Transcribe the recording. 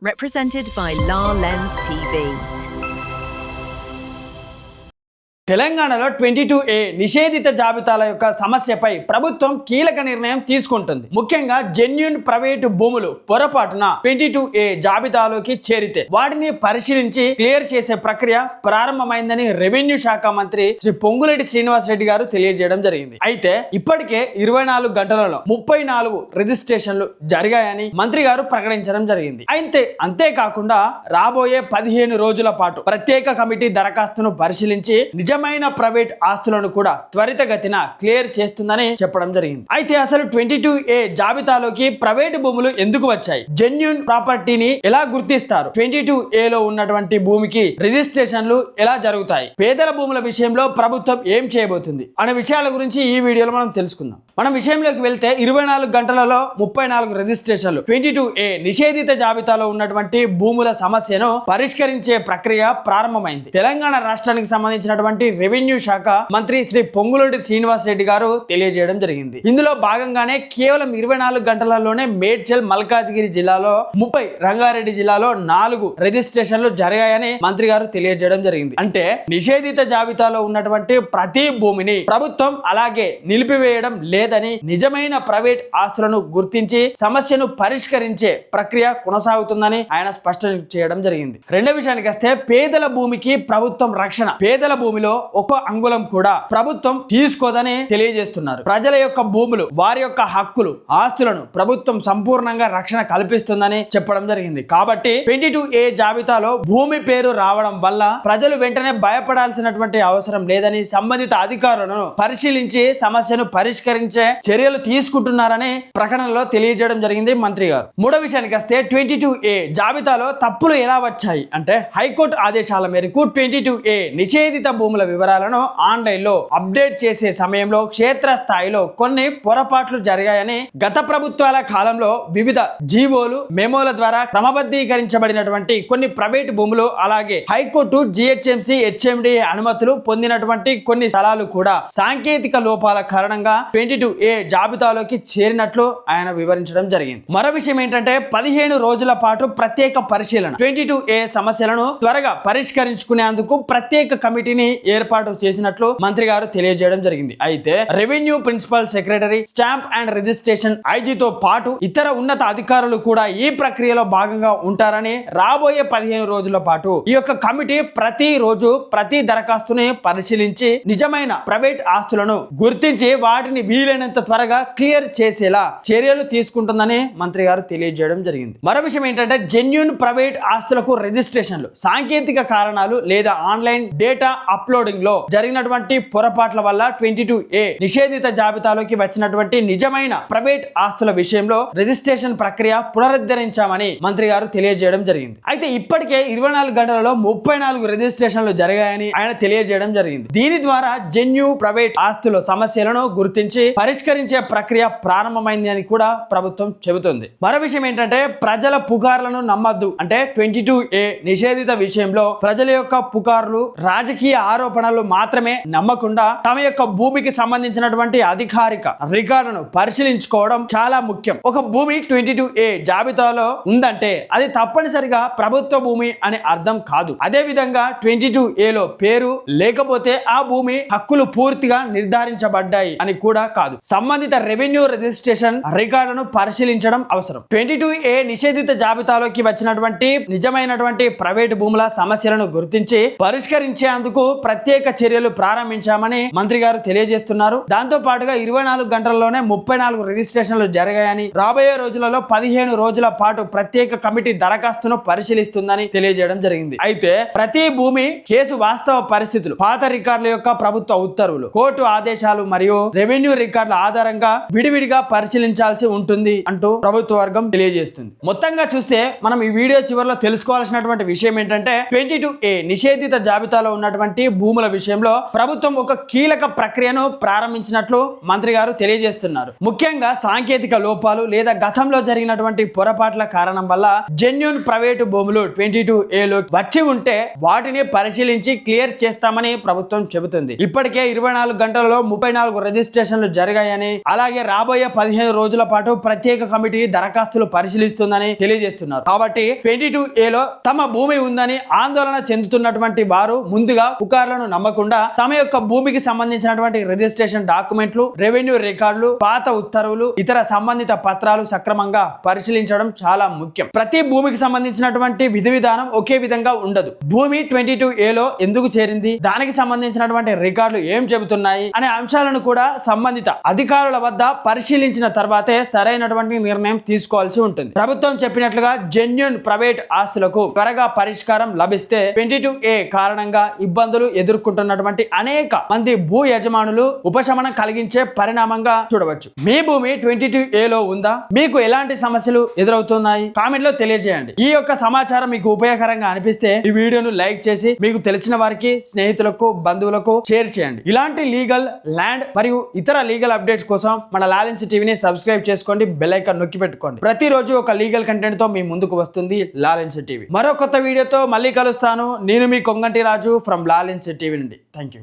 Represented by La Lens TV. తెలంగాణలో 22A నిషేధిత జాబితాల యొక్క సమస్యపై ప్రభుత్వం కీలక నిర్ణయం తీసుకుంటుంది. ముఖ్యంగా జెన్యూన్ ప్రైవేటు భూములు పొరపాటున 22A జాబితాలోకి చేరితే వాటిని పరిశీలించి క్లియర్ చేసే ప్రక్రియ ప్రారంభమైందని రెవెన్యూ శాఖ మంత్రి శ్రీ పొంగులేటి శ్రీనివాసరెడ్డి గారు తెలియజేయడం జరిగింది. అయితే ఇప్పటికే 24 గంటలలో 34 రిజిస్ట్రేషన్లు జరిగాయని మంత్రి గారు ప్రకటించడం జరిగింది. అయితే అంతేకాకుండా రాబోయే 15 రోజుల పాటు ప్రత్యేక కమిటీ దరఖాస్తును పరిశీలించి నిజమైన ప్రైవేట్ ఆస్తులను కూడా త్వరితగతిన క్లియర్ చేస్తుందని చెప్పడం జరిగింది. అయితే అసలు 22A జాబితాలోకి ప్రైవేటు భూములు ఎందుకు వచ్చాయి, జెన్యూన్ ప్రాపర్టీని ఎలా గుర్తిస్తారు, 22A లో ఉన్నటువంటి భూమికి రిజిస్ట్రేషన్లు ఎలా జరుగుతాయి, పేదల భూముల విషయంలో ప్రభుత్వం ఏం చేయబోతుంది అనే విషయాల గురించి ఈ వీడియోలో మనం తెలుసుకుందాం. మనం విషయంలోకి వెళ్తే 24 గంటలలో 34 రిజిస్ట్రేషన్లు 22A నిషేధిత జాబితాలో ఉన్నటువంటి భూముల సమస్యను పరిష్కరించే ప్రక్రియ ప్రారంభమైంది. తెలంగాణ రాష్ట్రానికి సంబంధించినటువంటి రెవెన్యూ శాఖ మంత్రి శ్రీ పొంగులేటి శ్రీనివాసరెడ్డి గారు తెలియజేయడం జరిగింది. ఇందులో భాగంగానే కేవలం 24 గంటలలోనే మేడ్చల్ మల్కాజ్గిరి జిల్లాలో 30, రంగారెడ్డి జిల్లాలో 4 రిజిస్ట్రేషన్లు జరిగాయని మంత్రి గారు తెలియజేయడం జరిగింది. అంటే నిషేధిత జాబితాలో ఉన్నటువంటి ప్రతి భూమిని ప్రభుత్వం అలాగే నిలిపివేయడం లేదని, నిజమైన ప్రైవేట్ ఆస్తులను గుర్తించి సమస్యను పరిష్కరించే ప్రక్రియ కొనసాగుతుందని ఆయన స్పష్టం చేయడం జరిగింది. రెండో విషయానికి వస్తే పేదల భూమికి ప్రభుత్వం రక్షణ, పేదల భూమిలో ఒక్క అంగుళం కూడా ప్రభుత్వం తీసుకోదని తెలియజేస్తున్నారు. ప్రజల యొక్క భూములు, వారి యొక్క హక్కులు, ఆస్తులను ప్రభుత్వం సంపూర్ణంగా రక్షణ కల్పిస్తుందని చెప్పడం జరిగింది. కాబట్టి 22A జాబితాలో భూమి పేరు రావడం వల్ల ప్రజలు వెంటనే భయపడాల్సినటువంటి అవసరం లేదని సంబంధిత అధికారులను పరిశీలించి సమస్యను పరిష్కరించే చర్యలు తీసుకుంటున్నారని ప్రకటనలో తెలియజేయడం జరిగింది మంత్రి గారు. మూడో విషయానికి వస్తే 22A జాబితాలో తప్పులు ఎలా వచ్చాయి అంటే, హైకోర్టు ఆదేశాల మేరకు 22A నిషేధిత భూముల వివరాలను ఆన్లైన్ లో అప్డేట్ చేసే సమయంలో క్షేత్రస్థాయిలో కొన్ని పొరపాట్లు జరిగాయని, గత ప్రభుత్వాల కాలంలో వివిధ జీవోలు, మెమోల ద్వారా క్రమబద్ధీకరించబడినటువంటి కొన్ని ప్రైవేటు భూములు, అలాగే హైకోర్టు, GHMC, HMD అనుమతులు పొందినటువంటి కొన్ని స్థలాలు కూడా సాంకేతిక లోపాల కారణంగా 22A జాబితాలోకి చేరినట్లు ఆయన వివరించడం జరిగింది. మరో విషయం ఏంటంటే, 15 రోజుల పాటు ప్రత్యేక పరిశీలన 22A సమస్యలను త్వరగా పరిష్కరించుకునేందుకు ప్రత్యేక కమిటీని ఏర్పాటు చేసినట్లు మంత్రి గారు తెలియజేయడం జరిగింది. అయితే revenue principal secretary, stamp and registration ఐజీతో పాటు ఇతర ఉన్నత అధికారులు కూడా ఈ ప్రక్రియలో భాగంగా ఉంటారని, రాబోయే 15 రోజుల పాటు ఈ యొక్క కమిటీ ప్రతి రోజు ప్రతి దరఖాస్తుని పరిశీలించి నిజమైన ప్రైవేట్ ఆస్తులను గుర్తించి వాటిని వీలైనంత త్వరగా క్లియర్ చేసేలా చర్యలు తీసుకుంటుందని మంత్రి గారు తెలియజేయడం జరిగింది. మరో విషయం ఏంటంటే, జెన్యూన్ ప్రైవేట్ ఆస్తులకు రిజిస్ట్రేషన్లు సాంకేతిక కారణాలు లేదా ఆన్లైన్ డేటా అప్లోడింగ్ లో జరిగినటువంటి పొరపాట్ల వల్ల 22A నిషేధిత జాబితాలోకి వచ్చినటువంటి నిజమైన ప్రైవేట్ ఆస్తుల విషయంలో రిజిస్ట్రేషన్ ప్రక్రియ పునరుద్ధరించామని మంత్రి గారు తెలియజేయడం జరిగింది. అయితే ఇప్పటికే 24 గంటలలో 34 రిజిస్ట్రేషన్లు జరిగాయని ఆయన తెలియజేయడం జరిగింది. దీని ద్వారా జెన్యూన్ ప్రైవేట్ ఆస్తుల సమస్యలను గుర్తించి పరిష్కరించే ప్రక్రియ ప్రారంభమైంది అని కూడా ప్రభుత్వం చెబుతుంది. మరో విషయం ఏంటంటే, ప్రజల పుకార్లను నమ్మద్దు అంటే 22A నిషేధిత విషయంలో ప్రజల యొక్క పుకార్లు, రాజకీయ ఆరోపణలు మాత్రమే నమ్మకుండా తమ యొక్క భూమికి సంబంధించినటువంటి అధికారిక రికార్డును పరిశీలించుకోవడం చాలా ముఖ్యం. ఒక భూమి 22A జాబితాలో ఉందంటే అది తప్పనిసరిగా ప్రభుత్వ భూమి అని అర్థం కాదు. అదే విధంగా 22A లో పేరు లేకపోతే ఆ భూమి హక్కులు పూర్తిగా నిర్ధారించబడ్డాయి అని కూడా కాదు. సంబంధిత రెవెన్యూ రిజిస్ట్రేషన్ రికార్డును పరిశీలించడం అవసరం. 22A నిషేధిత జాబితాలోకి వచ్చినటువంటి నిజమైనటువంటి ప్రైవేటు భూముల సమస్యలను గుర్తించి పరిష్కరించేందుకు ప్రత్యేక చర్యలు ప్రారంభించామని మంత్రి గారు తెలియజేస్తున్నారు. దాంతో పాటుగా 24 గంటల్లోనే 34 రిజిస్ట్రేషన్లు జరిగాయని, రాబోయే రోజులలో 15 రోజుల పాటు ప్రత్యేక కమిటీ దరఖాస్తును పరిశీలిస్తుందని తెలియజేయడం జరిగింది. అయితే ప్రతి భూమి కేసు వాస్తవ పరిస్థితులు, పాత రికార్డుల యొక్క ప్రభుత్వ ఉత్తర్వులు, కోర్టు ఆదేశాలు మరియు రెవెన్యూ రికార్డుల ఆధారంగా విడివిడిగా పరిశీలించాల్సి ఉంటుంది అంటూ ప్రభుత్వ వర్గం తెలియజేస్తుంది. మొత్తంగా చూస్తే మనం ఈ వీడియో చివరిలో తెలుసుకోవాల్సినటువంటి విషయం ఏంటంటే, 22A నిషేధిత జాబితాలో ఉన్నటువంటి భూముల విషయంలో ప్రభుత్వం ఒక కీలక ప్రక్రియను ప్రారంభించినట్లు మంత్రి గారు తెలియజేస్తున్నారు. ముఖ్యంగా సాంకేతిక లోపాలు లేదా గతంలో జరిగినటువంటి పొరపాట్ల కారణం వల్ల జెన్యూన్ ప్రైవేటు భూములు 22A లో వచ్చి ఉంటే వాటిని పరిశీలించి క్లియర్ చేస్తామని ప్రభుత్వం చెబుతుంది. ఇప్పటికే 24 గంటలలో 34 రిజిస్ట్రేషన్లు జరిగాయి జరిగాయని, అలాగే రాబోయే 15 రోజుల పాటు ప్రత్యేక కమిటీ దరఖాస్తులు పరిశీలిస్తుందని తెలియజేస్తున్నారు. కాబట్టి 22A లో తమ భూమి ఉందని ఆందోళన చెందుతున్నటువంటి వారు ముందుగా పుకార్లను నమ్మకుండా తమ యొక్క భూమికి సంబంధించినటువంటి రిజిస్ట్రేషన్ డాక్యుమెంట్లు, రెవెన్యూ రికార్డులు, పాత ఉత్తర్వులు, ఇతర సంబంధిత పత్రాలు సక్రమంగా పరిశీలించడం చాలా ముఖ్యం. ప్రతి భూమికి సంబంధించినటువంటి విధి విధానం ఒకే విధంగా ఉండదు. భూమి 22A లో ఎందుకు చేరింది, దానికి సంబంధించినటువంటి రికార్డులు ఏం చెబుతున్నాయి అనే అంశాలను కూడా సంబంధిత అధికారుల వద్ద పరిశీలించిన తర్వాతే సరైనటువంటి నిర్ణయం తీసుకోవాల్సి ఉంటుంది. ప్రభుత్వం చెప్పినట్లుగా జెన్యూన్ ప్రైవేట్ ఆస్తులకు త్వరగా పరిష్కారం లభిస్తే 22A కారణంగా ఇబ్బందులు ఎదుర్కొంటున్నటువంటి అనేక మంది భూ యజమానులు ఉపశమనం కలిగించే పరిణామంగా చూడవచ్చు. మీ భూమి 22A లో ఉందా? మీకు ఎలాంటి సమస్యలు ఎదురవుతున్నాయి? కామెంట్ లో తెలియజేయండి. ఈ యొక్క సమాచారం మీకు ఉపయోగకరంగా అనిపిస్తే ఈ వీడియోను లైక్ చేసి మీకు తెలిసిన వారికి, స్నేహితులకు, బంధువులకు షేర్ చేయండి. ఇలాంటి లీగల్, ల్యాండ్ మరియు ఇతర లీగల్ అప్డేట్స్ కోసం మన లాలెన్స్ టీవీని సబ్స్క్రైబ్ చేసుకోండి, బెల్ ఐకాన్ నొక్కి పెట్టుకోండి. ప్రతిరోజు ఒక లీగల్ కంటెంట్ తో మీ ముందుకు వస్తుంది లాలెన్స్ టీవీ. మరో కొత్త వీడియోతో మళ్ళీ కలుస్తాను. నేను మీ కొంగంటి రాజు ఫ్రమ్ లాలెన్స్ టీవీ నుండి. Thank you.